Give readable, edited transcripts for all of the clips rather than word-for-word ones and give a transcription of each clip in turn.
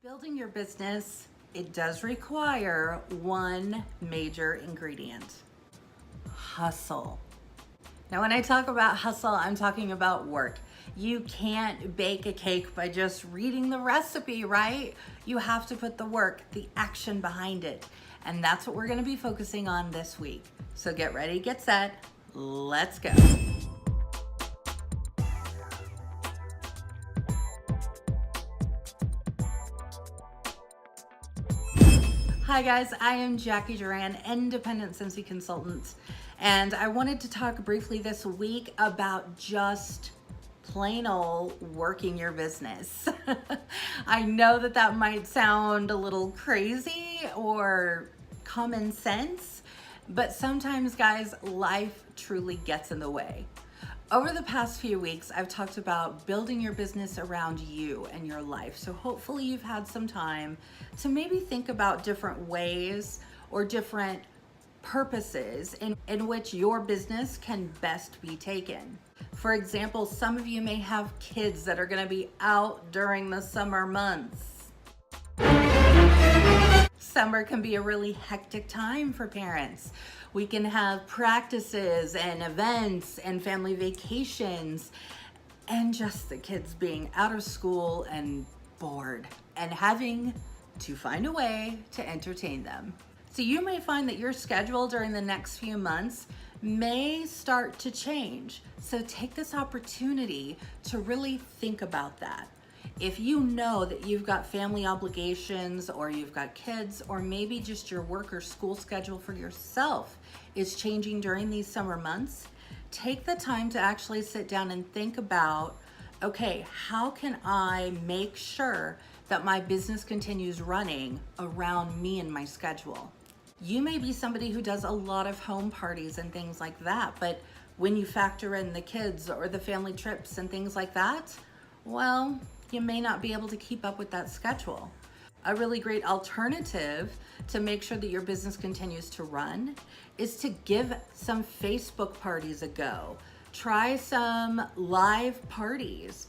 Building your business, it does require one major ingredient: hustle. Now, when I talk about hustle, I'm talking about work. You can't bake a cake by just reading the recipe, right? You have to put the work, the action behind it. And that's what we're gonna be focusing on this week. So get ready, get set, let's go. Hi guys, I am Jacqui Duran, independent Scentsy consultant, and I wanted to talk briefly this week about just plain old working your business. I know that might sound a little crazy or common sense, but sometimes guys, life truly gets in the way. Over the past few weeks, I've talked about building your business around you and your life. So hopefully you've had some time to maybe think about different ways or different purposes in which your business can best be taken. For example, some of you may have kids that are going to be out during the summer months. Summer can be a really hectic time for parents. We can have practices and events and family vacations and just the kids being out of school and bored and having to find a way to entertain them. So you may find that your schedule during the next few months may start to change. So take this opportunity to really think about that. If you know that you've got family obligations or you've got kids, or maybe just your work or school schedule for yourself is changing during these summer months, take the time to actually sit down and think about, okay, how can I make sure that my business continues running around me and my schedule? You may be somebody who does a lot of home parties and things like that, but when you factor in the kids or the family trips and things like that, well, you may not be able to keep up with that schedule. A really great alternative to make sure that your business continues to run is to give some Facebook parties a go. Try some live parties.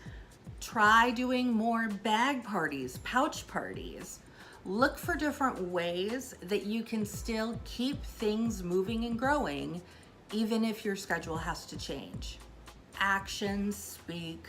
Try doing more bag parties, pouch parties. Look for different ways that you can still keep things moving and growing, even if your schedule has to change. Actions speak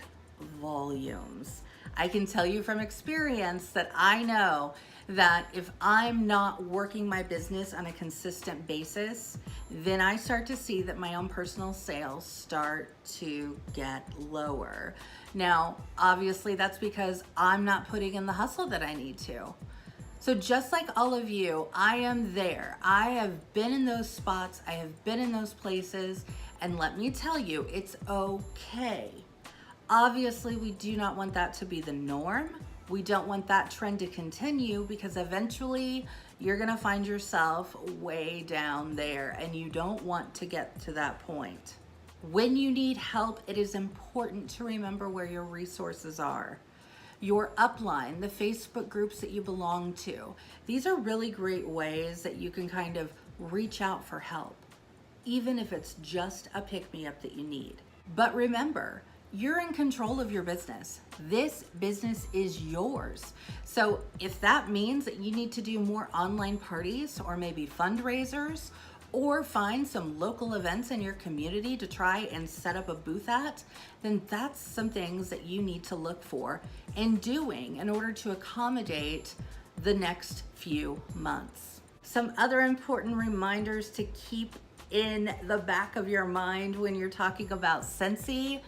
volumes. I can tell you from experience that I know that if I'm not working my business on a consistent basis, then I start to see that my own personal sales start to get lower. Now, obviously that's because I'm not putting in the hustle that I need to. So just like all of you, I am there. I have been in those spots. I have been in those places. And let me tell you, it's okay. Obviously, we do not want that to be the norm. We don't want that trend to continue, because eventually you're gonna find yourself way down there and you don't want to get to that point. When you need help, it is important to remember where your resources are. Your upline, the Facebook groups that you belong to. These are really great ways that you can kind of reach out for help, even if it's just a pick-me-up that you need. But remember, you're in control of your business. This business is yours. So if that means that you need to do more online parties or maybe fundraisers, or find some local events in your community to try and set up a booth at, then that's some things that you need to look for and doing in order to accommodate the next few months. Some other important reminders to keep in the back of your mind when you're talking about Scentsy.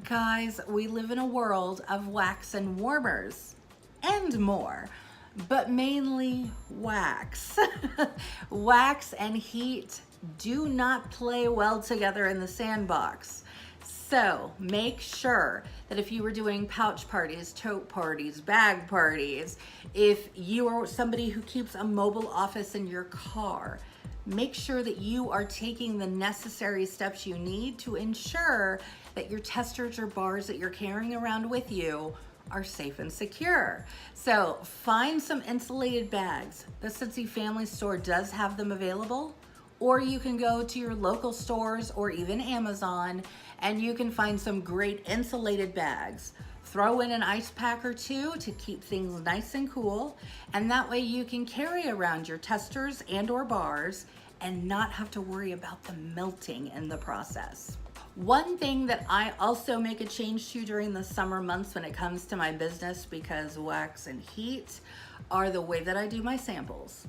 Guys, we live in a world of wax and warmers and more, but mainly wax. Wax and heat do not play well together in the sandbox. So make sure that if you were doing pouch parties, tote parties, bag parties, if you are somebody who keeps a mobile office in your car, make sure that you are taking the necessary steps you need to ensure that your testers or bars that you're carrying around with you are safe and secure. So find some insulated bags. The Scentsy Family Store does have them available, or you can go to your local stores or even Amazon and you can find some great insulated bags Throw in an ice pack or two to keep things nice and cool, and that way you can carry around your testers and or bars and not have to worry about them melting in the process. One thing that I also make a change to during the summer months when it comes to my business, because wax and heat, are the way that I do my samples.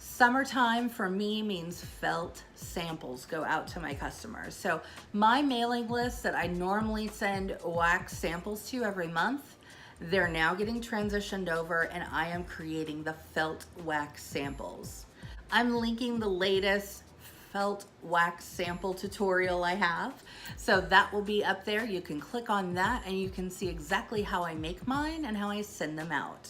Summertime for me means felt samples go out to my customers. So my mailing list that I normally send wax samples to every month, they're now getting transitioned over, and I am creating the felt wax samples. I'm linking the latest felt wax sample tutorial I have, so that will be up there. You can click on that and you can see exactly how I make mine and how I send them out.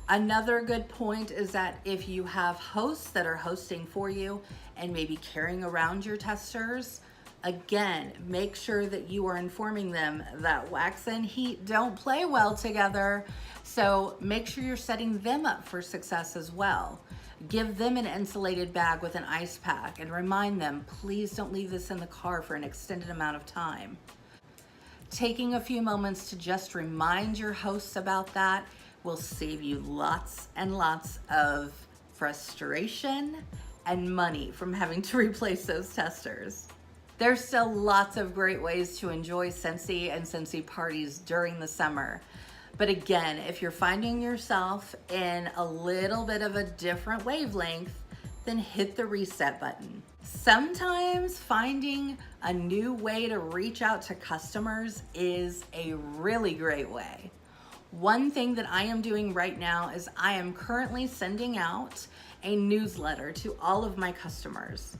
Another good point is that if you have hosts that are hosting for you and maybe carrying around your testers, again, make sure that you are informing them that wax and heat don't play well together. So make sure you're setting them up for success as well. Give them an insulated bag with an ice pack and remind them, please don't leave this in the car for an extended amount of time. Taking a few moments to just remind your hosts about that will save you lots and lots of frustration and money from having to replace those testers. There's still lots of great ways to enjoy Scentsy and Scentsy parties during the summer. But again, if you're finding yourself in a little bit of a different wavelength, then hit the reset button. Sometimes finding a new way to reach out to customers is a really great way. One thing that I am doing right now is I am currently sending out a newsletter to all of my customers.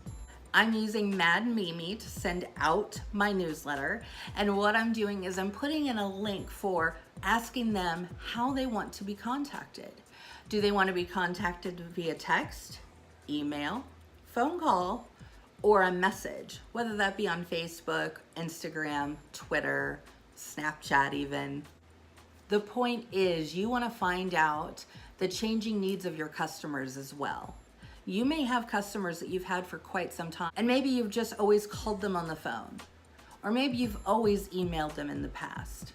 I'm using Mad Mimi to send out my newsletter, and what I'm doing is I'm putting in a link for asking them how they want to be contacted. Do they want to be contacted via text, email, phone call, or a message, whether that be on Facebook, Instagram, Twitter, Snapchat even. The point is you want to find out the changing needs of your customers as well. You may have customers that you've had for quite some time, and maybe you've just always called them on the phone, or maybe you've always emailed them in the past.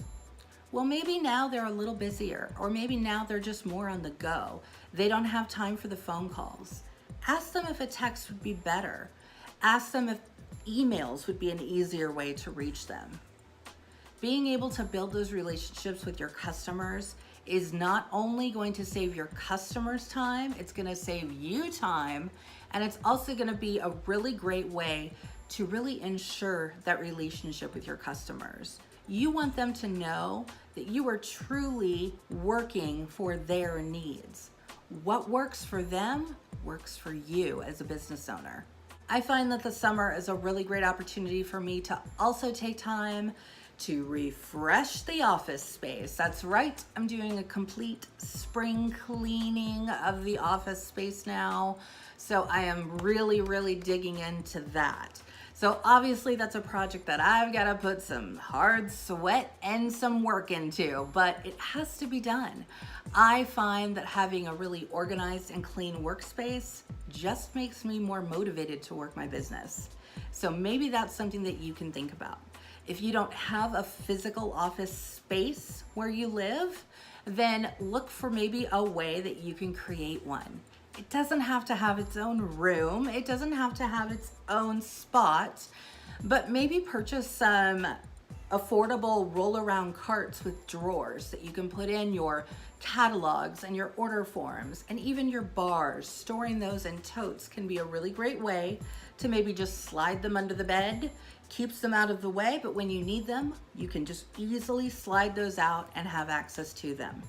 Well, maybe now they're a little busier, or maybe now they're just more on the go. They don't have time for the phone calls. Ask them if a text would be better. Ask them if emails would be an easier way to reach them. Being able to build those relationships with your customers is not only going to save your customers time, it's going to save you time, and it's also going to be a really great way to really ensure that relationship with your customers. You want them to know that you are truly working for their needs. What works for them works for you as a business owner. I find that the summer is a really great opportunity for me to also take time to refresh the office space. That's right, I'm doing a complete spring cleaning of the office space now. So I am really digging into that. So obviously that's a project that I've got to put some hard sweat and some work into, but it has to be done. I find that having a really organized and clean workspace just makes me more motivated to work my business. So maybe that's something that you can think about. If you don't have a physical office space where you live, then look for maybe a way that you can create one. It doesn't have to have its own room. It doesn't have to have its own spot, but maybe purchase some affordable roll-around carts with drawers that you can put in your catalogs and your order forms and even your bars. Storing those in totes can be a really great way to maybe just slide them under the bed. Keeps them out of the way, but when you need them, you can just easily slide those out and have access to them.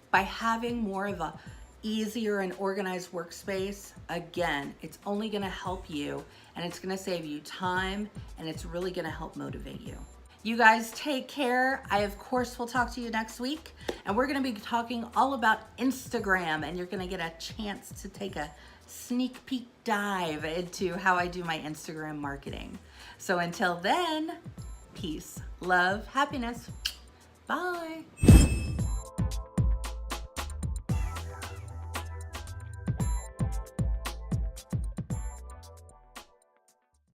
By having more of a easier and organized workspace, again, it's only going to help you, and it's going to save you time, and it's really going to help motivate you. You guys take care. I, of course, will talk to you next week, and we're going to be talking all about Instagram, and you're going to get a chance to take a sneak peek dive into how I do my Instagram marketing. So until then, peace, love, happiness. Bye.